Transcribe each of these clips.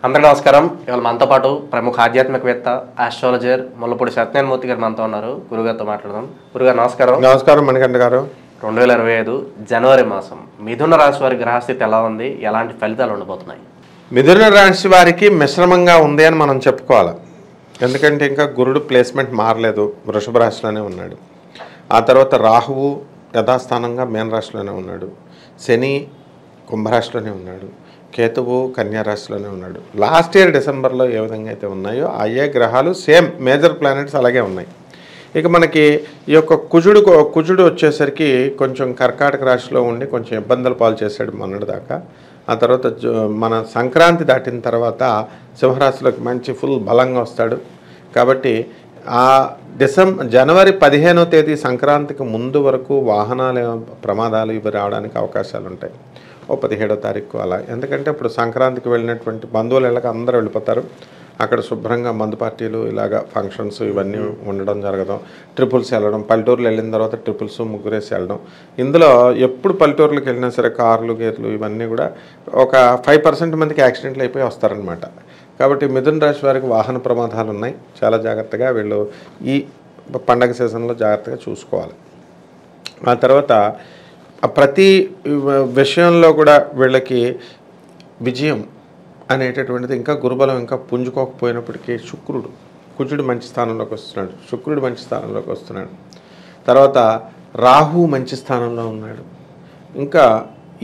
అందరికీ నమస్కారం. ఇవాళ మనతో పాటు ప్రముఖ ఆధ్యాత్మికవేత్త ఆస్ట్రాలజర్ ముల్లపూడి సత్యనారాయణమూర్తి గారు మనతో ఉన్నారు. గురుగారితో మాట్లాడదాం. గురుగారు నమస్కారం. నమస్కారం మణికంఠ గారు. 2025 జనవరి మాసం మిథున రాశి వారి గ్రహస్థితి ఎలా ఉంది, ఎలాంటి ఫలితాలు ఉండబోతున్నాయి? మిథున రాశి వారికి మిశ్రమంగా ఉంది అని మనం చెప్పుకోవాలి. ఎందుకంటే ఇంకా గురుడు ప్లేస్మెంట్ మారలేదు, వృషభ రాశిలోనే ఉన్నాడు. ఆ తర్వాత రాహువు యథాస్థానంగా మీన రాశిలోనే ఉన్నాడు, శని కుంభరాశిలోనే ఉన్నాడు, కేతువు కన్యా రాశిలోనే ఉన్నాడు. లాస్ట్ ఇయర్ డిసెంబర్లో ఏ విధంగా అయితే ఉన్నాయో అయ్యే గ్రహాలు సేమ్ మేజర్ ప్లానెట్స్ అలాగే ఉన్నాయి. ఇక మనకి ఈ యొక్క కుజుడు వచ్చేసరికి కొంచెం కర్కాటక రాశిలో ఉండి కొంచెం ఇబ్బందులు పాలు చేశాడు మొన్నటి దాకా. ఆ తర్వాత మన సంక్రాంతి దాటిన తర్వాత సింహరాశిలోకి మంచి ఫుల్ బలంగా వస్తాడు. కాబట్టి ఆ జనవరి 15వ తేదీ సంక్రాంతికి ముందు వరకు వాహనాల ప్రమాదాలు ఇవి రావడానికి అవకాశాలు ఉంటాయి. 17వ తారీఖు అలా. ఎందుకంటే ఇప్పుడు సంక్రాంతికి వెళ్ళినటువంటి బంధువులు ఇళ్ళకి అందరూ వెళ్ళిపోతారు. అక్కడ శుభ్రంగా మందు పార్టీలు ఇలాగా ఫంక్షన్స్ ఇవన్నీ ఉండడం జరగడం, ట్రిపుల్స్ వెళ్ళడం, పల్లెటూరులు వెళ్ళిన తర్వాత ట్రిపుల్స్ ముగ్గురేసి వెళ్ళడం. ఇందులో ఎప్పుడు పల్లెటూరులకు వెళ్ళినా సరే కార్లు గేర్లు ఇవన్నీ కూడా ఒక 5% మందికి యాక్సిడెంట్లు అయిపోయి వస్తారనమాట. కాబట్టి మిథున రాశి వారికి వాహన ప్రమాదాలు ఉన్నాయి. చాలా జాగ్రత్తగా వీళ్ళు ఈ పండగ సీజన్లో జాగ్రత్తగా చూసుకోవాలి. ఆ తర్వాత ప్రతి విషయంలో కూడా వీళ్ళకి విజయం అనేటటువంటిది ఇంకా గురుబలం ఇంకా పుంజుకోకపోయినప్పటికీ కుజుడు మంచి స్థానంలోకి వస్తున్నాడు, శుక్రుడు మంచి స్థానంలోకి వస్తున్నాడు, తర్వాత రాహు మంచి స్థానంలో ఉన్నాడు. ఇంకా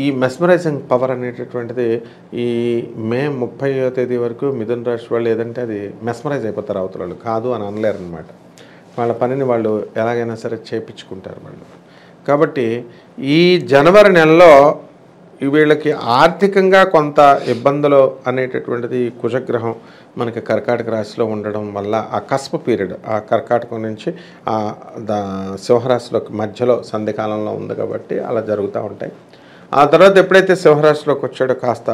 ఈ మెస్మరైజింగ్ పవర్ అనేటటువంటిది ఈ మే 30వ తేదీ వరకు మిథున రాశి వాళ్ళు ఏదంటే అది మెస్మరైజ్ అయిపోతారు. అవతల కాదు అని అనలేరు అనమాట. వాళ్ళ పనిని వాళ్ళు ఎలాగైనా సరే చేయించుకుంటారు వాళ్ళు. కాబట్టి ఈ జనవరి నెలలో వీళ్ళకి ఆర్థికంగా కొంత ఇబ్బందులు అనేటటువంటిది కుజగ్రహం మనకి కర్కాటక రాశిలో ఉండడం వల్ల ఆ కస్ప పీరియడ్, ఆ కర్కాటకం నుంచి సింహరాశిలోకి మధ్యలో సంధికాలంలో ఉంది కాబట్టి అలా జరుగుతూ ఉంటాయి. ఆ తర్వాత ఎప్పుడైతే సింహరాశిలోకి వచ్చాడో కాస్త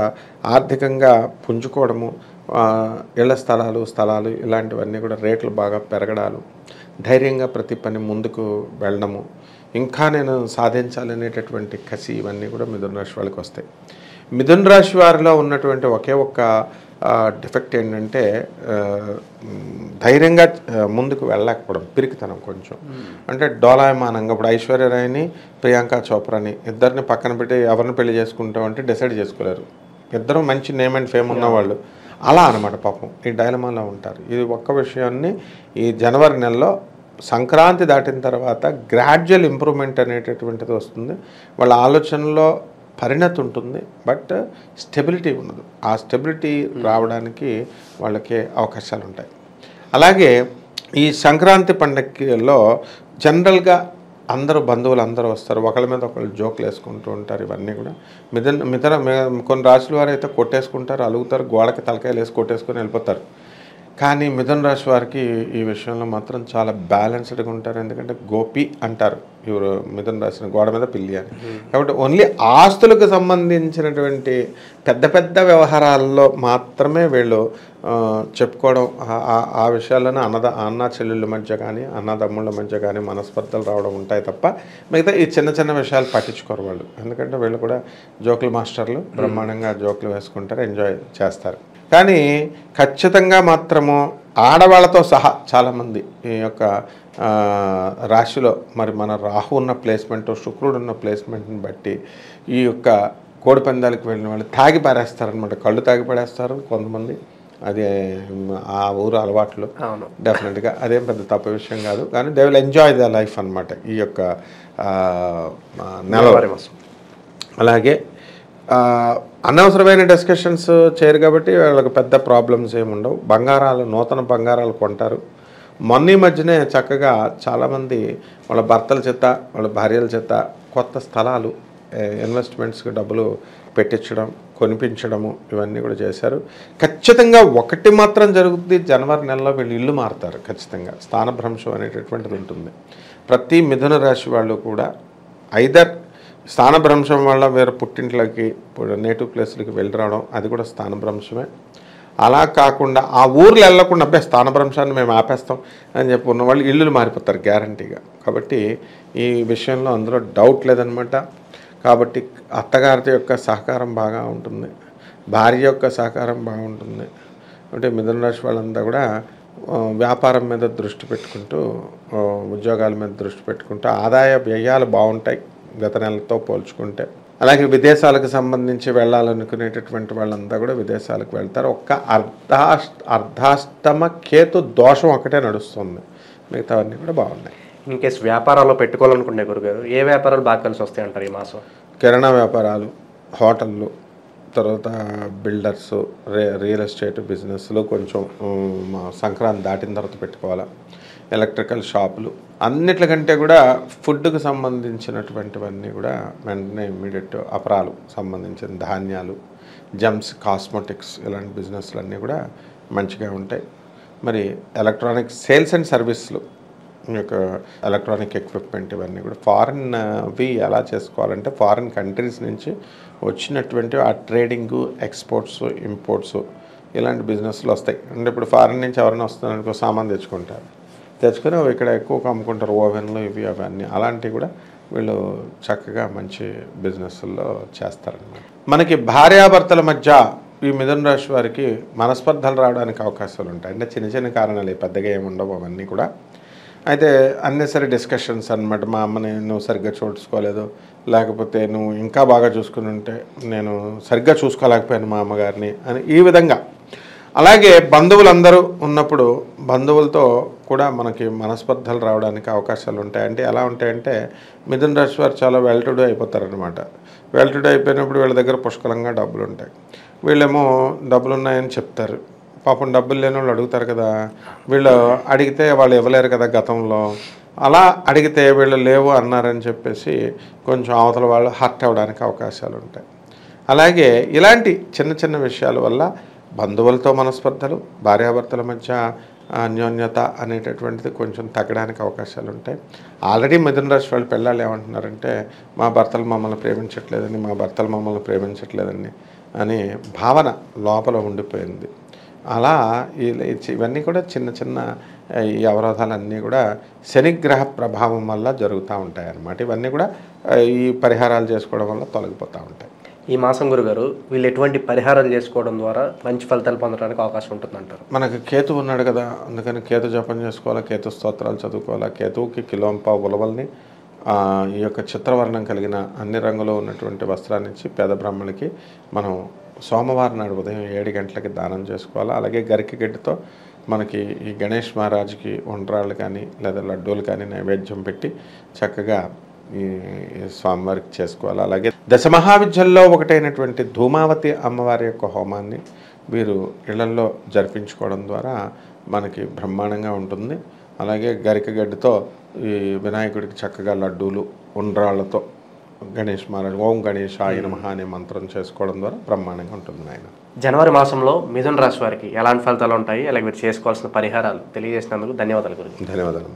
ఆర్థికంగా పుంజుకోవడము, ఇళ్ల స్థలాలు ఇలాంటివన్నీ కూడా రేట్లు బాగా పెరగడాలు, ధైర్యంగా ప్రతి పని ముందుకు వెళ్ళడము, ఇంకా నేను సాధించాలనేటటువంటి కసి ఇవన్నీ కూడా మిథున రాశి వాళ్ళకి వస్తాయి. మిథున రాశి వారిలో ఉన్నటువంటి ఒకే ఒక్క డిఫెక్ట్ ఏంటంటే ధైర్యంగా ముందుకు వెళ్ళలేకపోవడం, పిరికితనం కొంచెం. అంటే డోలాయమానంగా ఇప్పుడు ఐశ్వర్యరాయ్ని ప్రియాంక చోప్రాని ఇద్దరిని పక్కన పెట్టి ఎవరిని పెళ్లి చేసుకుంటామంటే డిసైడ్ చేసుకోలేరు. ఇద్దరు మంచి నేమ్ అండ్ ఫేమ్ ఉన్నవాళ్ళు. అలా అనమాట పాపం ఈ డైలమాలో ఉంటారు. ఇది ఒక్క విషయాన్ని ఈ జనవరి నెలలో సంక్రాంతి దాటిన తర్వాత గ్రాడ్యువల్ ఇంప్రూవ్మెంట్ అనేటటువంటిది వస్తుంది. వాళ్ళ ఆలోచనలో పరిణతి ఉంటుంది, బట్ స్టెబిలిటీ ఉండదు. ఆ స్టెబిలిటీ రావడానికి వాళ్ళకి అవకాశాలు ఉంటాయి. అలాగే ఈ సంక్రాంతి పండగలో జనరల్గా అందరూ బంధువులు అందరూ వస్తారు, ఒకళ్ళ మీద ఒకళ్ళు జోకులు వేసుకుంటూ ఉంటారు. ఇవన్నీ కూడా మిథున కొన్ని రాశుల వారు అయితే కొట్టేసుకుంటారు, అలుగుతారు, గోడకి తలకాయలు వేసి కొట్టేసుకొని వెళ్ళిపోతారు. కానీ మిథున రాశి వారికి ఈ విషయంలో మాత్రం చాలా బ్యాలెన్స్డ్గా ఉంటారు. ఎందుకంటే గోపి అంటారు ఇವರು మిథున రాశిని, గోడ మీద పిల్లి అని. కాబట్టి ఓన్లీ ఆస్తులకు సంబంధించినటువంటి పెద్ద పెద్ద వ్యవహారాల్లో మాత్రమే వీళ్ళు చెప్పుకోవడం, ఆ విషయాలను అన్న చెల్లెళ్ళ మధ్య కానీ అన్నదమ్ముళ్ళ మధ్య కానీ మనస్పర్ధలు రావడం ఉంటాయి తప్ప మిగతా ఈ చిన్న చిన్న విషయాలు పట్టించుకోరు వాళ్ళు. ఎందుకంటే వీళ్ళు కూడా జోకుల మాస్టర్లు, బ్రహ్మాండంగా జోకులు వేసుకుంటారు, ఎంజాయ్ చేస్తారు. కానీ ఖచ్చితంగా మాత్రము ఆడవాళ్ళతో సహా చాలామంది ఈ యొక్క రాశిలో మరి మన రాహు ఉన్న ప్లేస్మెంట్, శుక్రుడు ఉన్న ప్లేస్మెంట్ని బట్టి ఈ యొక్క కోడి పందాలకు వెళ్ళిన వాళ్ళు తాగి పారేస్తారనమాట. కళ్ళు తాగి పడేస్తారు కొంతమంది. అది ఆ ఊరు అలవాట్లు. డెఫినెట్గా అదేం పెద్ద తప్ప విషయం కాదు. కానీ they will enjoy the life అనమాట ఈ యొక్క నెలవారీ మాసం. అలాగే అనవసరమైన డిస్కషన్స్ చేయరు కాబట్టి వాళ్ళకి పెద్ద ప్రాబ్లమ్స్ ఏమి ఉండవు. నూతన బంగారాలు కొంటారు. మొన్న మధ్యనే చక్కగా చాలామంది వాళ్ళ భర్తల చేత వాళ్ళ భార్యల చేత కొత్త స్థలాలు ఇన్వెస్ట్మెంట్స్కి డబ్బులు పెట్టించడం, కొనిపించడము ఇవన్నీ కూడా చేశారు. ఖచ్చితంగా ఒకటి మాత్రం జరుగుతుంది, జనవరి నెలలో వీళ్ళు ఇల్లు మారుతారు. ఖచ్చితంగా స్థానభ్రంశం అనేటటువంటిది ఉంటుంది. ప్రతి మిథున రాశి వాళ్ళు కూడా ఐదర్ స్థానభ్రంశం వల్ల వేరే పుట్టింట్లకి నేటివ్ ప్లేస్లకి వెళ్ళి రావడం, అది కూడా స్థానభ్రంశమే. అలా కాకుండా ఆ ఊర్లో వెళ్ళకుండా అబ్బాయి స్థానభ్రంశాన్ని మేము ఆపేస్తాం అని చెప్పి ఉన్న వాళ్ళు ఇల్లులు మారిపోతారు గ్యారంటీగా. కాబట్టి ఈ విషయంలో అందులో డౌట్ లేదనమాట. కాబట్టి అత్తగారి యొక్క సహకారం బాగా ఉంటుంది. భార్య యొక్క సహకారం బాగుంటుంది. అంటే మిథున రాశి వాళ్ళంతా కూడా వ్యాపారం మీద దృష్టి పెట్టుకుంటూ, ఉద్యోగాల మీద దృష్టి పెట్టుకుంటూ ఆదాయ వ్యయాలు బాగుంటాయి గత నెలతో పోల్చుకుంటే. అలాగే విదేశాలకు సంబంధించి వెళ్ళాలనుకునేటటువంటి వాళ్ళంతా కూడా విదేశాలకు వెళ్తారు. ఒక్క అర్ధాష్టమ కేతు దోషం ఒకటే నడుస్తుంది, మిగతావన్నీ కూడా బాగున్నాయి. ఇన్ కేసు వ్యాపారాల్లో పెట్టుకోవాలనుకుంటే గురుగారు ఏ వ్యాపారాలు బాగా కలిసి వస్తాయి అంటారు ఈ మాసం? కిరాణా వ్యాపారాలు, హోటళ్ళు, తర్వాత బిల్డర్స్, రియల్ ఎస్టేట్ బిజినెస్లు కొంచెం సంక్రాంతి దాటిన తర్వాత పెట్టుకోవాలా. ఎలక్ట్రికల్ షాపులు, అన్నిటికంటే కూడా ఫుడ్కు సంబంధించినటువంటివన్నీ కూడా వెంటనే ఇమ్మీడియట్ అపరాలు సంబంధించిన ధాన్యాలు, జెమ్స్, కాస్మెటిక్స్ ఇలాంటి బిజినెస్లు అన్నీ కూడా మంచిగా ఉంటాయి. మరి ఎలక్ట్రానిక్ సేల్స్ అండ్ సర్వీస్లు, యొక్క ఎలక్ట్రానిక్ ఎక్విప్మెంట్ ఇవన్నీ కూడా ఫారిన్వి ఎలా చేసుకోవాలంటే ఫారిన్ కంట్రీస్ నుంచి వచ్చినటువంటి ఆ ట్రేడింగు, ఎక్స్పోర్ట్స్, ఇంపోర్ట్స్ ఇలాంటి బిజినెస్లు వస్తాయి. అంటే ఇప్పుడు ఫారిన్ నుంచి ఎవరైనా వస్తున్నారనుకో సామాన్ తెచ్చుకొని ఇక్కడ ఎక్కువ అమ్ముకుంటారు, ఓవెన్లు ఇవి అవన్నీ. అలాంటివి కూడా వీళ్ళు చక్కగా మంచి బిజినెస్ల్లో చేస్తారన్నమాట. మనకి భార్యాభర్తల మధ్య ఈ మిథున రాశి వారికి మనస్పర్ధలు రావడానికి అవకాశాలు ఉంటాయి. అంటే చిన్న చిన్న కారణాలు పెద్దగా ఏమి ఉండవు అవన్నీ కూడా. అయితే అన్నెసరీ డిస్కషన్స్ అనమాట. మా అమ్మని నువ్వు సరిగ్గా చూసుకోలేదు, లేకపోతే నువ్వు ఇంకా బాగా చూసుకుని ఉంటే నేను సరిగ్గా చూసుకోలేకపోయాను మా అమ్మగారిని అని ఈ విధంగా. అలాగే బంధువులందరూ ఉన్నప్పుడు బంధువులతో కూడా మనకి మనస్పర్ధలు రావడానికి అవకాశాలు ఉంటాయి. అంటే ఎలా ఉంటాయంటే మిథున రాశి వారు చాలా వెల్ టు డూ అయిపోతారనమాట. వెల్ టు డూ అయిపోయినప్పుడు వీళ్ళ దగ్గర పుష్కలంగా డబ్బులు ఉంటాయి. వీళ్ళేమో డబ్బులు ఉన్నాయని చెప్తారు, పాపం డబ్బులు లేని వాళ్ళు అడుగుతారు కదా, వీళ్ళు అడిగితే వాళ్ళు ఇవ్వలేరు కదా గతంలో. అలా అడిగితే వీళ్ళు లేవు అన్నారని చెప్పేసి కొంచెం అవతల వాళ్ళు హర్ట్ అవ్వడానికి అవకాశాలు ఉంటాయి. అలాగే ఇలాంటి చిన్న చిన్న విషయాల వల్ల బంధువులతో మనస్పర్ధలు, భార్యాభర్తల మధ్య అన్యోన్యత అనేటటువంటిది కొంచెం తగ్గడానికి అవకాశాలు ఉంటాయి. ఆల్రెడీ మిథున రాశి వాళ్ళు పిల్లలు ఏమంటున్నారంటే మా భర్తలు మమ్మల్ని ప్రేమించట్లేదని అని భావన లోపల ఉండిపోయింది. అలా ఇవన్నీ కూడా చిన్న చిన్న ఈ అవరోధాలన్నీ కూడా శనిగ్రహ ప్రభావం వల్ల జరుగుతూ ఉంటాయి అన్నమాట. ఇవన్నీ కూడా ఈ పరిహారాలు చేసుకోవడం వల్ల తొలగిపోతూ ఉంటాయి. ఈ మాసం గురుగారు వీళ్ళు ఎటువంటి పరిహారాలు చేసుకోవడం ద్వారా మంచి ఫలితాలు పొందడానికి అవకాశం ఉంటుందంటారు? మనకు కేతు ఉన్నాడు కదా, అందుకని కేతు జపం చేసుకోవాలా, కేతు స్తోత్రాలు చదువుకోవాలా. కేతువుకి కిలోంపా ఉలవల్ని ఈ యొక్క చిత్రవర్ణం కలిగిన అన్ని రంగులో ఉన్నటువంటి వస్త్రాన్ని ఇచ్చి పేద బ్రాహ్మణులకి మనం సోమవారం నాడు ఉదయం 7 గంటలకి దానం చేసుకోవాలి. అలాగే గరికి గడ్డితో మనకి ఈ గణేష్ మహారాజుకి ఉండ్రాళ్ళు కానీ లేదా లడ్డూలు కానీ నైవేద్యం పెట్టి చక్కగా ఈ స్వామివారికి చేసుకోవాలి. అలాగే దశమహావిద్యల్లో ఒకటైనటువంటి ధూమావతి అమ్మవారి యొక్క హోమాన్ని వీరు ఇళ్లల్లో జరిపించుకోవడం ద్వారా మనకి బ్రహ్మాండంగా ఉంటుంది. అలాగే గరిక గడ్డితో ఈ వినాయకుడికి చక్కగా లడ్డూలు, ఉండ్రాళ్లతో గణేష్ మహారాజ్ ఓం గణేశాయ నమః అనే మంత్రం చేసుకోవడం ద్వారా బ్రహ్మాండంగా ఉంటుంది. ఆయన జనవరి మాసంలో మిథున రాశి వారికి ఎలాంటి ఫలితాలు ఉంటాయి, అలాగే మీరు చేసుకోవాల్సిన పరిహారాలు తెలియజేసినందుకు ధన్యవాదాలు గురించి. ధన్యవాదాలు.